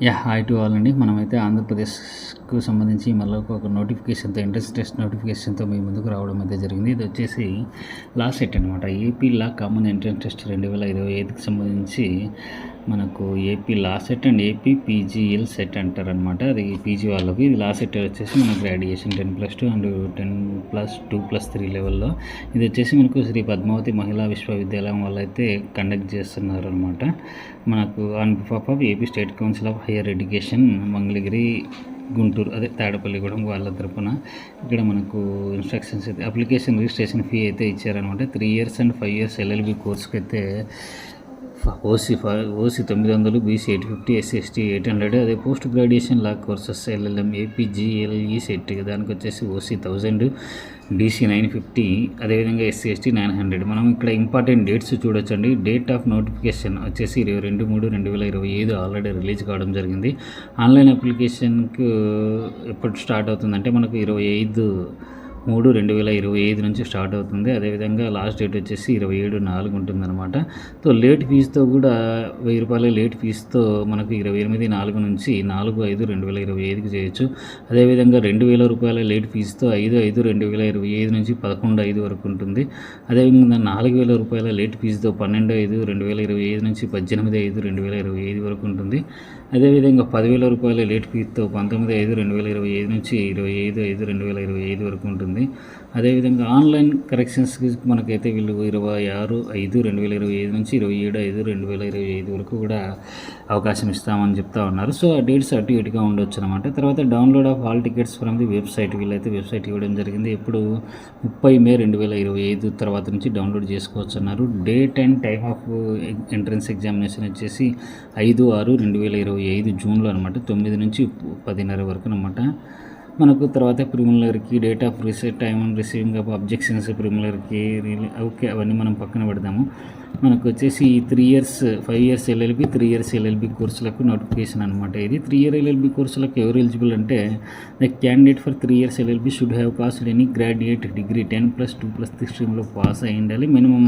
Hi to all అండి. మనమైతే ఆంధ్రప్రదేశ్‌కు సంబంధించి మళ్ళీ ఒక నోటిఫికేషన్‌తో ఎంట్రన్స్ టెస్ట్ నోటిఫికేషన్‌తో మీ ముందుకు రావడం అయితే జరిగింది. ఇది వచ్చేసి లా సెట్ అనమాట. AP law common entrance test 2025కి సంబంధించి మనకు AP law set and AP PGL set అంటారనమాట. అది పీజీ వాళ్ళకి. ఇది లా సెట్ వచ్చేసి మన గ్రాడ్యుయేషన్ 10+2 అండ్ 10+2+3 లెవెల్లో. ఇది వచ్చేసి మనకు శ్రీ పద్మావతి మహిళా విశ్వవిద్యాలయం వాళ్ళైతే కండక్ట్ చేస్తున్నారు అనమాట. మనకు on behalf of AP state council of higher education Mangalagiri Guntur అదే తాడపల్లిగూడెం వాళ్ళ తరపున ఇక్కడ మనకు ఇన్స్ట్రక్షన్స్ అయితే అప్లికేషన్ రిజిస్ట్రేషన్ ఫీ అయితే ఇచ్చారనమాట. 3 years అండ్ 5 years ఎల్ఎల్బి కోర్స్కి అయితే ఓసీ 900, బీసీ 850, ఎస్సీ ఎస్టీ 800. అదే పోస్ట్ గ్రాడ్యుయేషన్ లా కోర్సెస్ ఎల్ఎల్ఎం ఏపీజీఎల్ఈ సెట్ దానికి వచ్చేసి ఓసీ 1000, బీసీ 950, అదేవిధంగా ఎస్సీ ఎస్టీ 900. మనం ఇక్కడ ఇంపార్టెంట్ డేట్స్ చూడొచ్చండి. డేట్ ఆఫ్ నోటిఫికేషన్ వచ్చేసి 22/3/2025 ఆల్రెడీ రిలీజ్ కావడం జరిగింది. ఆన్లైన్ అప్లికేషన్కు ఎప్పుడు స్టార్ట్ అవుతుందంటే మనకు 25/3/2025 నుంచి స్టార్ట్ అవుతుంది. అదేవిధంగా లాస్ట్ డేట్ వచ్చేసి 27/4 ఉంటుందన్నమాట. సో లేట్ ఫీజుతో కూడా ₹1000 లేట్ ఫీజుతో మనకు 28/4 నుంచి 4/5/2025కి చేయొచ్చు. అదేవిధంగా ₹2000 లేట్ ఫీజుతో 5/5/2025 నుంచి 11/5 వరకు ఉంటుంది. అదేవిధంగా ₹4000 లేట్ ఫీజుతో 12/5/2025 నుంచి 18/5/2025 వరకు ఉంటుంది. అదేవిధంగా ₹10,000 లేట్ ఫీజుతో 19/5/2025 నుంచి 25/5/2025 వరకు ఉంటుంది. అదేవిధంగా ఆన్లైన్ కరెక్షన్స్కి మనకైతే వీళ్ళు 26/5/2025 నుంచి 27/5/2025 వరకు కూడా అవకాశం ఇస్తామని చెప్తా ఉన్నారు. సో ఆ డేట్స్ అటు ఇటుగా ఉండొచ్చు అనమాట. తర్వాత download of all tickets from the website వీళ్ళైతే వెబ్సైట్ ఇవ్వడం జరిగింది. ఇప్పుడు 30 May 2025 తర్వాత నుంచి డౌన్లోడ్ చేసుకోవచ్చు అన్నారు. Date and time of entrance examination వచ్చేసి 5/6/2025 జూన్లో అనమాట. 9 నుంచి 10:30 వరకు అనమాట. మనకు తర్వాత ప్రిలిమినరీకి date of receipt time and receiving of objections ప్రిలిమినరీకి ఓకే అవన్నీ మనం పక్కన పెడదాము. మనకు వచ్చేసి 3 years 5 years LLB 3 years LLB కోర్సులకు నోటిఫికేషన్ అనమాట. ఇది 3 year ఎల్ఎల్బి కోర్సులకు ఎవరు ఎలిజిబుల్ అంటే the candidate for 3 years LLB should have passed any graduate degree 10+2+3 స్ట్రీమ్లో పాస్ అయి ఉండాలి. మినిమం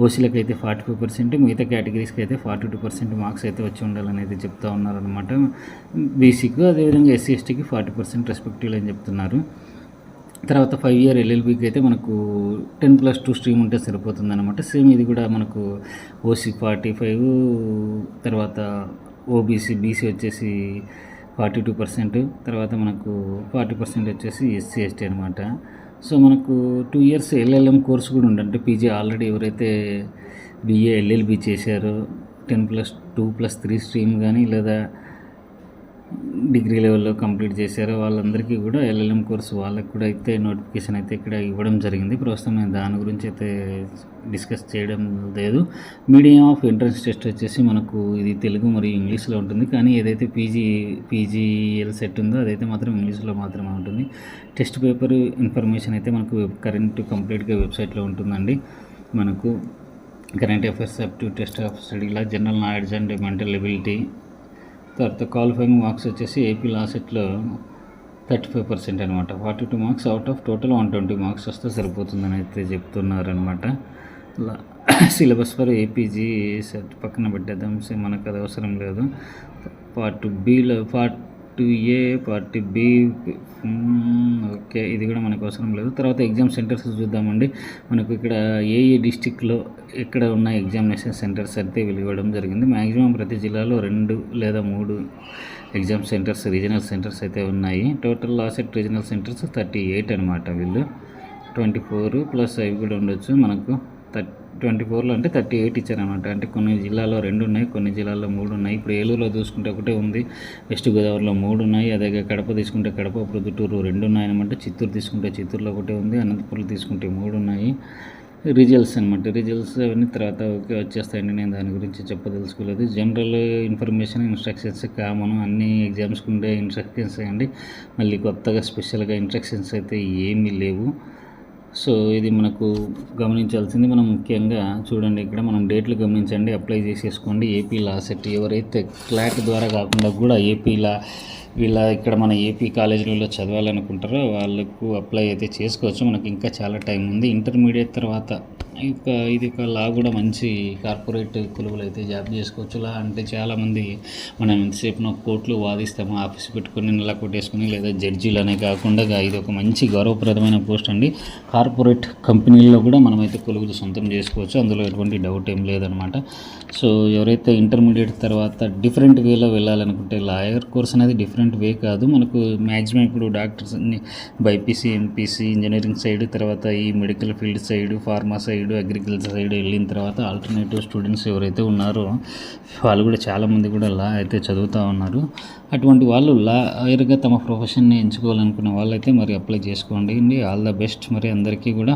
ఓసీలకు అయితే 45%, మిగతా కేటగిరీస్కి అయితే 42% మార్క్స్ అయితే వచ్చి ఉండాలని అయితే చెప్తా ఉన్నారనమాట. బీసీకు అదేవిధంగా ఎస్సీ ఎస్టీకి 40% రెస్పెక్టివ్లు అని చెప్తున్నారు. తర్వాత 5 year ఎల్ఎల్బికి అయితే మనకు 10+2 స్ట్రీమ్ ఉంటే సరిపోతుంది అనమాట. సేమ్ ఇది కూడా మనకు ఓసీ 45, తర్వాత బీసీ వచ్చేసి 42%, తర్వాత మనకు 40% వచ్చేసి ఎస్సీ ఎస్టీ అనమాట. సో మనకు 2 years ఎల్ఎల్ఎం కోర్స్ కూడా ఉందంటే పీజీ ఆల్రెడీ ఎవరైతే బిఏ ఎల్ఎల్బి చేశారో 10+2+3 స్ట్రీమ్ కానీ లేదా డిగ్రీ లెవెల్లో కంప్లీట్ చేశారో వాళ్ళందరికీ కూడా ఎల్ఎల్ఎం కోర్సు వాళ్ళకి కూడా అయితే నోటిఫికేషన్ అయితే ఇక్కడ ఇవ్వడం జరిగింది. ప్రస్తుతం నేను దాని గురించి అయితే డిస్కస్ చేయడం లేదు. మీడియం ఆఫ్ ఎంట్రన్స్ టెస్ట్ వచ్చేసి మనకు ఇది తెలుగు మరియు ఇంగ్లీష్లో ఉంటుంది. కానీ ఏదైతే పీజీఎల్ సెట్ ఉందో అదైతే మాత్రం ఇంగ్లీష్లో మాత్రమే ఉంటుంది. టెస్ట్ పేపర్ ఇన్ఫర్మేషన్ అయితే మనకు కరెంట్ కంప్లీట్గా వెబ్సైట్లో ఉంటుందండి. మనకు current affairs, aptitude test of study law, general knowledge and mental ability. తర్వాత క్వాలిఫైయింగ్ మార్క్స్ వచ్చేసి ఏపీ లా సెట్లో 35% అనమాట. 42 marks out of total 120 marks వస్తే సరిపోతుందని అయితే చెప్తున్నారనమాట. సిలబస్ ఫర్ ఏపీజీ సెట్ పక్కన పెట్టేద్దాం, మనకు అది అవసరం లేదు. Part below part A, part B okay ఇది కూడా మనకు అవసరం లేదు. తర్వాత ఎగ్జామ్ సెంటర్స్ చూద్దామండి. మనకు ఇక్కడ ఏ డిస్టిక్లో ఎక్కడ ఉన్న ఎగ్జామినేషన్ సెంటర్స్ అయితే వెలువడం జరిగింది. మ్యాక్సిమం ప్రతి జిల్లాలో 2 లేదా 3 ఎగ్జామ్ సెంటర్స్ రీజనల్ సెంటర్స్ అయితే ఉన్నాయి. Total law set regional centres 38 అనమాట. వీళ్ళు 24 ప్లస్ అవి కూడా ఉండొచ్చు. మనకు 24లో అంటే 38 ఇచ్చారనమాట. అంటే కొన్ని జిల్లాలో 2 ఉన్నాయి, కొన్ని జిల్లాల్లో 3 ఉన్నాయి. ఇప్పుడు ఏలూరులో చూసుకుంటే ఒకటే ఉంది, వెస్ట్ గోదావరిలో 3 ఉన్నాయి. అదే కడప తీసుకుంటే కడప, ప్రొద్దుటూరు 2 ఉన్నాయన్నమాట. చిత్తూరు తీసుకుంటే చిత్తూరులో ఒకటే ఉంది. అనంతపురం తీసుకుంటే 3 ఉన్నాయి. రిజల్ట్స్ అనమాట. రిజల్ట్స్ అవన్నీ తర్వాత ఓకే వచ్చేస్తాయండి. నేను దాని గురించి చెప్పదలుచుకోలేదు. జనరల్ ఇన్ఫర్మేషన్, ఇన్స్ట్రక్షన్స్ కామన్ అన్ని ఎగ్జామ్స్కి ఉండే ఇన్స్ట్రక్షన్స్ అండి. మళ్ళీ కొత్తగా స్పెషల్గా ఇన్స్ట్రక్షన్స్ అయితే ఏమీ లేవు. సో ఇది మనకు గమనించాల్సింది. మనం ముఖ్యంగా చూడండి, ఇక్కడ మనం డేట్లు గమనించండి, అప్లై చేసేసుకోండి. ఏపీ లా సెట్ ఎవరైతే క్లాట్ ద్వారా కాకుండా కూడా వీళ్ళ ఇక్కడ మన ఏపీ కాలేజీలలో చదవాలనుకుంటారో వాళ్ళకు అప్లై అయితే చేసుకోవచ్చు. మనకి ఇంకా చాలా టైం ఉంది. ఇంటర్మీడియట్ తర్వాత ఇది ఒక లా కూడా మంచి కార్పొరేట్ కొలువులు అయితే జాబ్ చేసుకోవచ్చు. లా అంటే చాలామంది మనం ఎంతసేపు కోర్టులో వాదిస్తాము, ఆఫీస్ పెట్టుకొని నెల కొట్టేసుకుని, లేదా జడ్జీలనే కాకుండా ఇది ఒక మంచి గౌరవప్రదమైన పోస్ట్ అండి. కార్పొరేట్ కంపెనీల్లో కూడా మనమైతే కొలువులు సొంతం చేసుకోవచ్చు, అందులో ఎటువంటి డౌట్ ఏం లేదనమాట. సో ఎవరైతే ఇంటర్మీడియట్ తర్వాత డిఫరెంట్ వేలో వెళ్ళాలనుకుంటే, లాయర్ కోర్స్ అనేది డిఫరెంట్ వే కాదు, మనకు మ్యాక్సిమం ఇప్పుడు డాక్టర్స్ అన్ని బైపీసీ, ఎంపీసీ, ఇంజనీరింగ్ సైడ్, తర్వాత ఈ medical field side, pharma side, agriculture side వెళ్ళిన తర్వాత ఆల్టర్నేటివ్ స్టూడెంట్స్ ఎవరైతే ఉన్నారో వాళ్ళు కూడా చాలామంది కూడా లా అయితే చదువుతూ ఉన్నారు. అటువంటి వాళ్ళు లాయర్గా తమ ప్రొఫెషన్ని ఎంచుకోవాలనుకున్న వాళ్ళైతే మరి అప్లై చేసుకోండి. ఆల్ ద బెస్ట్ మరి అందరికీ కూడా.